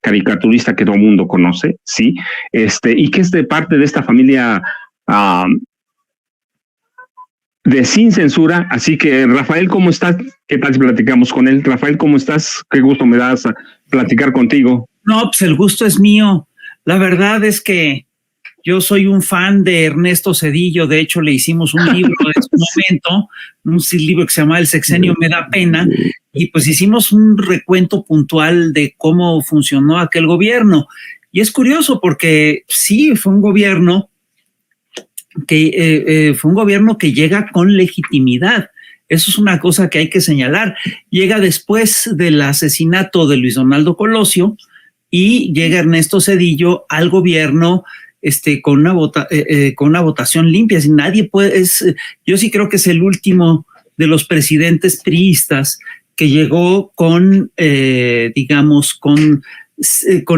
caricaturista que todo el mundo conoce, sí, y que es de parte de esta familia de Sin Censura. Así que, Rafael, ¿cómo estás? ¿Qué tal si platicamos con él? Rafael, ¿cómo estás? Qué gusto me das a platicar contigo. No, pues el gusto es mío. La verdad es que yo soy un fan de Ernesto Zedillo. De hecho, le hicimos un libro en su momento, un libro que se llama El Sexenio Me Da Pena, y pues hicimos un recuento puntual de cómo funcionó aquel gobierno. Y es curioso porque sí, fue un gobierno que llega con legitimidad. Eso es una cosa que hay que señalar. Llega después del asesinato de Luis Donaldo Colosio y llega Ernesto Zedillo al gobierno con una votación limpia. Si nadie puede, yo sí creo que es el último de los presidentes priistas que llegó con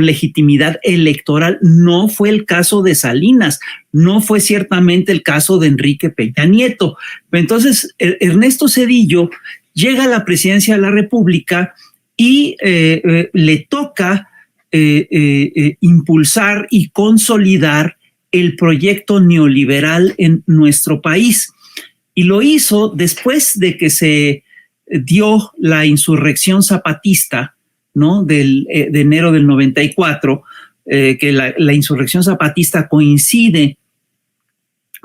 legitimidad electoral. No fue el caso de Salinas, no fue ciertamente el caso de Enrique Peña Nieto. Entonces, Ernesto Zedillo llega a la presidencia de la República y le toca impulsar y consolidar el proyecto neoliberal en nuestro país. Y lo hizo después de que se dio la insurrección zapatista, ¿no? De enero del 94, que la insurrección zapatista coincide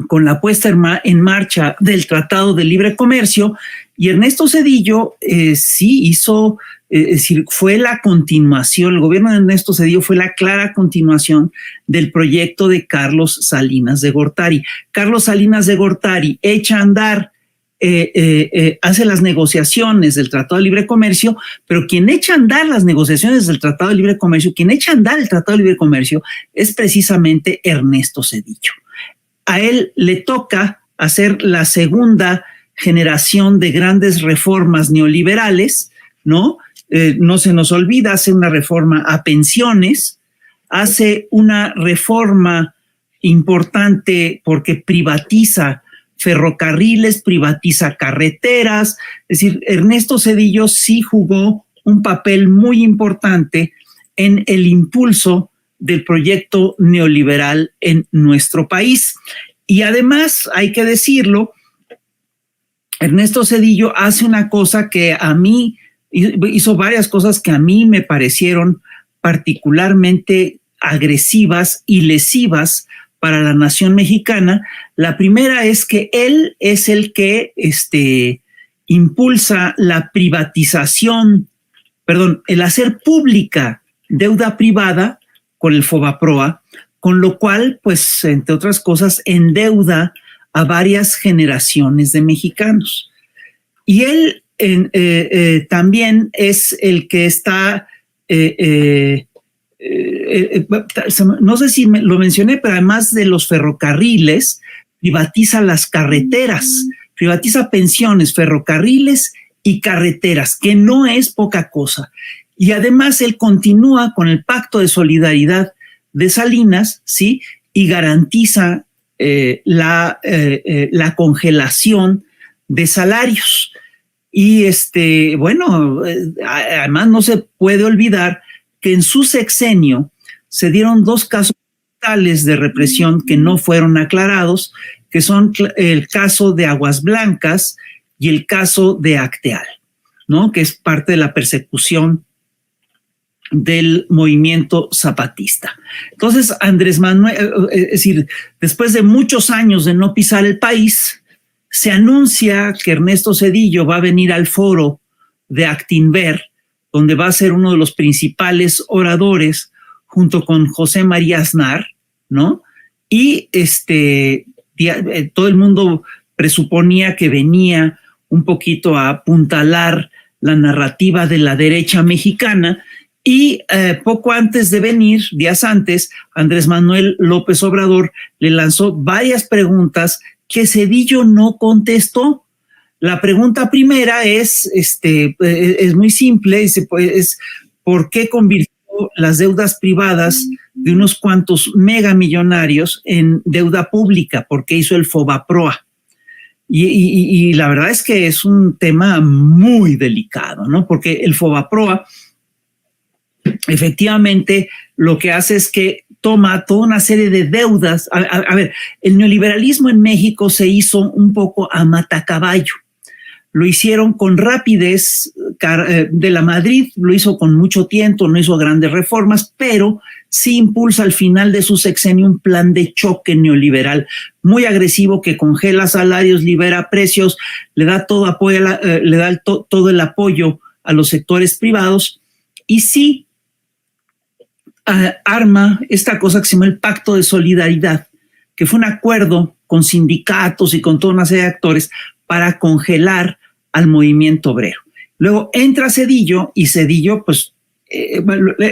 con la puesta en marcha del Tratado de Libre Comercio, y Ernesto Zedillo sí hizo, es decir, fue la continuación, el gobierno de Ernesto Zedillo fue la clara continuación del proyecto de Carlos Salinas de Gortari. Carlos Salinas de Gortari echa a andar, hace las negociaciones del Tratado de Libre Comercio, pero quien echa a andar las negociaciones del Tratado de Libre Comercio, quien echa a andar el Tratado de Libre Comercio es precisamente Ernesto Zedillo. A él le toca hacer la segunda generación de grandes reformas neoliberales, ¿no? No se nos olvida, hace una reforma a pensiones, hace una reforma importante porque privatiza ferrocarriles, privatiza carreteras. Es decir, Ernesto Zedillo sí jugó un papel muy importante en el impulso del proyecto neoliberal en nuestro país. Y además, hay que decirlo, Ernesto Zedillo hace una cosa que a mí, hizo varias cosas que a mí me parecieron particularmente agresivas y lesivas para la nación mexicana. La primera es que él es el que impulsa la privatización, el hacer pública deuda privada con el Fobaproa, con lo cual, pues, entre otras cosas, endeuda a varias generaciones de mexicanos. Y él también es el que está, no sé si lo mencioné, pero además de los ferrocarriles, privatiza las carreteras, privatiza pensiones, ferrocarriles y carreteras, que no es poca cosa. Y además él continúa con el Pacto de Solidaridad de Salinas, ¿sí? Y garantiza la congelación de salarios. Y además no se puede olvidar que en su sexenio se dieron dos casos totales de represión que no fueron aclarados, que son el caso de Aguas Blancas y el caso de Acteal, ¿no? Que es parte de la persecución del movimiento zapatista. Entonces, Andrés Manuel, es decir, después de muchos años de no pisar el país, se anuncia que Ernesto Zedillo va a venir al foro de Actinver, donde va a ser uno de los principales oradores, junto con José María Aznar, ¿no? Y todo el mundo presuponía que venía un poquito a apuntalar la narrativa de la derecha mexicana. Y poco antes de venir, días antes, Andrés Manuel López Obrador le lanzó varias preguntas que Zedillo no contestó. La pregunta primera es muy simple, es ¿por qué convirtió las deudas privadas de unos cuantos megamillonarios en deuda pública? ¿Por qué hizo el Fobaproa? Y la verdad es que es un tema muy delicado, ¿no? Porque el Fobaproa efectivamente lo que hace es que toma toda una serie de deudas. A ver, el neoliberalismo en México se hizo un poco a matacaballo. Lo hicieron con rapidez, de la Madrid lo hizo con mucho tiempo, no hizo grandes reformas, pero sí impulsa al final de su sexenio un plan de choque neoliberal muy agresivo que congela salarios, libera precios, le da todo apoyo, le da todo el apoyo a los sectores privados y sí arma esta cosa que se llama el Pacto de Solidaridad, que fue un acuerdo con sindicatos y con toda una serie de actores para congelar al movimiento obrero. Luego entra Zedillo y Zedillo, pues,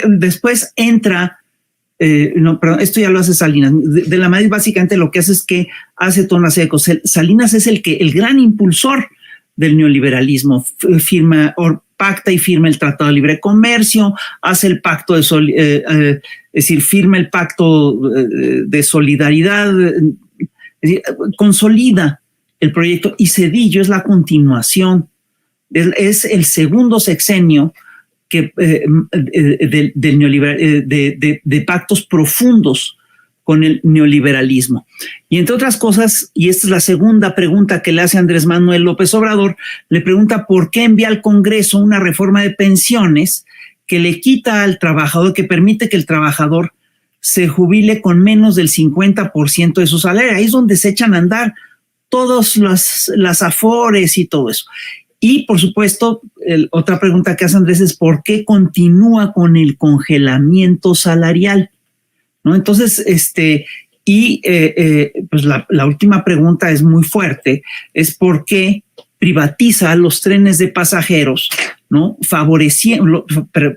después entra, no, perdón, esto ya lo hace Salinas. De la Madrid básicamente lo que hace es que hace toda una serie de cosas. Salinas es el gran impulsor del neoliberalismo, pacta y firma el Tratado de Libre Comercio, hace el pacto es decir, firma el pacto de solidaridad, es decir, consolida el proyecto y Zedillo es la continuación, es el segundo sexenio que, del neoliberal, de pactos profundos con el neoliberalismo. Y entre otras cosas, y esta es la segunda pregunta que le hace Andrés Manuel López Obrador, le pregunta por qué envía al Congreso una reforma de pensiones que le quita al trabajador, que permite que el trabajador se jubile con menos del 50% de su salario. Ahí es donde se echan a andar todas las afores y todo eso. Y, por supuesto, otra pregunta que hace Andrés es ¿por qué continúa con el congelamiento salarial? ¿No? Entonces, pues la última pregunta es muy fuerte, es ¿por qué privatiza los trenes de pasajeros, ¿no?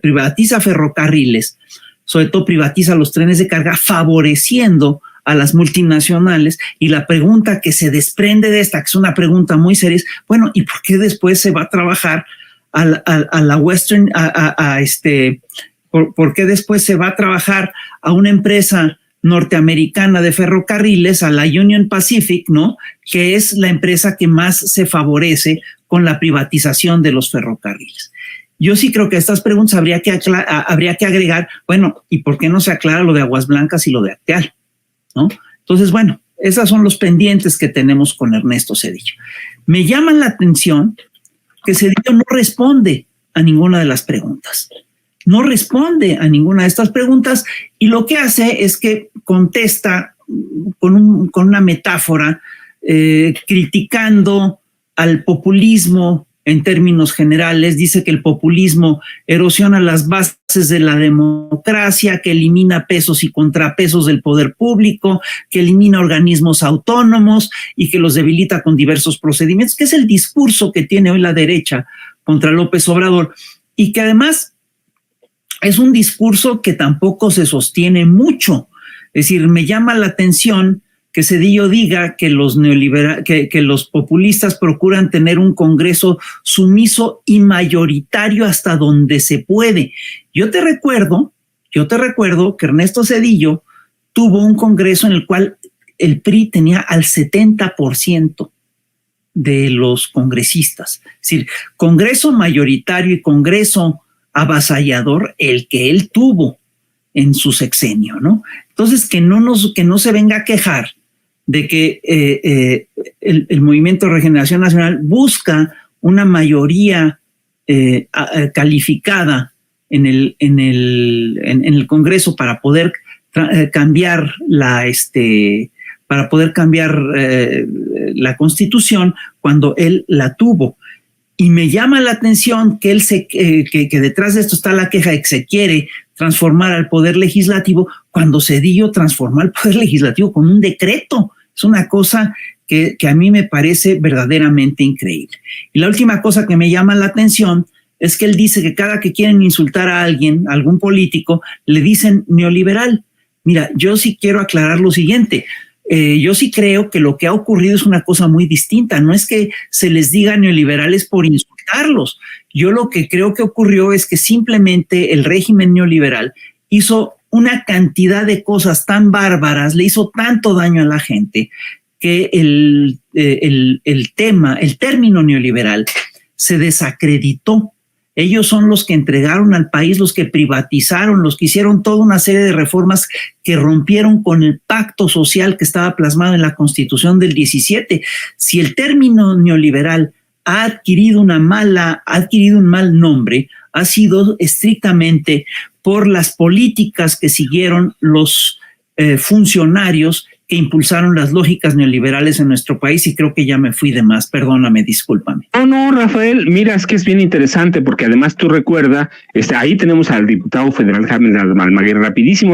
Privatiza ferrocarriles, sobre todo privatiza los trenes de carga, favoreciendo a las multinacionales? Y la pregunta que se desprende de esta, que es una pregunta muy seria, es, bueno, ¿y por qué después se va a trabajar a la Western, por qué después se va a trabajar a una empresa norteamericana de ferrocarriles, a la Union Pacific, ¿no? Que es la empresa que más se favorece con la privatización de los ferrocarriles. Yo sí creo que a estas preguntas habría que agregar, bueno, ¿y por qué no se aclara lo de Aguas Blancas y lo de Acteal? ¿No? Entonces, bueno, esos son los pendientes que tenemos con Ernesto Zedillo. Me llama la atención que Zedillo no responde a ninguna de las preguntas. No responde a ninguna de estas preguntas y lo que hace es que contesta con una metáfora criticando al populismo en términos generales. Dice que el populismo erosiona las bases de la democracia, que elimina pesos y contrapesos del poder público, que elimina organismos autónomos y que los debilita con diversos procedimientos, que es el discurso que tiene hoy la derecha contra López Obrador y que además es un discurso que tampoco se sostiene mucho. Es decir, me llama la atención que Zedillo diga que que los populistas procuran tener un Congreso sumiso y mayoritario hasta donde se puede. Yo te recuerdo que Ernesto Zedillo tuvo un Congreso en el cual el PRI tenía al 70% de los congresistas. Es decir, Congreso mayoritario y Congreso avasallador el que él tuvo en su sexenio, ¿no? Entonces, que no se venga a quejar de que el Movimiento de Regeneración Nacional busca una mayoría calificada en el Congreso para poder cambiar la Constitución cuando él la tuvo. Y me llama la atención que que detrás de esto está la queja de que se quiere transformar al Poder Legislativo cuando Zedillo transformó al Poder Legislativo con un decreto. Es una cosa que a mí me parece verdaderamente increíble. Y la última cosa que me llama la atención es que él dice que cada que quieren insultar a alguien, a algún político, le dicen neoliberal. Mira, yo sí quiero aclarar lo siguiente. Yo sí creo que lo que ha ocurrido es una cosa muy distinta. No es que se les diga neoliberales por insultarlos. Yo lo que creo que ocurrió es que simplemente el régimen neoliberal hizo una cantidad de cosas tan bárbaras, le hizo tanto daño a la gente, que el término neoliberal se desacreditó. Ellos son los que entregaron al país, los que privatizaron, los que hicieron toda una serie de reformas que rompieron con el pacto social que estaba plasmado en la Constitución del 17. Si el término neoliberal ha adquirido un mal nombre, ha sido estrictamente por las políticas que siguieron los funcionarios que impulsaron las lógicas neoliberales en nuestro país, y creo que ya me fui de más. Perdóname, discúlpame. No, Rafael, mira, es que es bien interesante porque además tú recuerdas, ahí tenemos al diputado federal Jaime Almaguer, rapidísimo.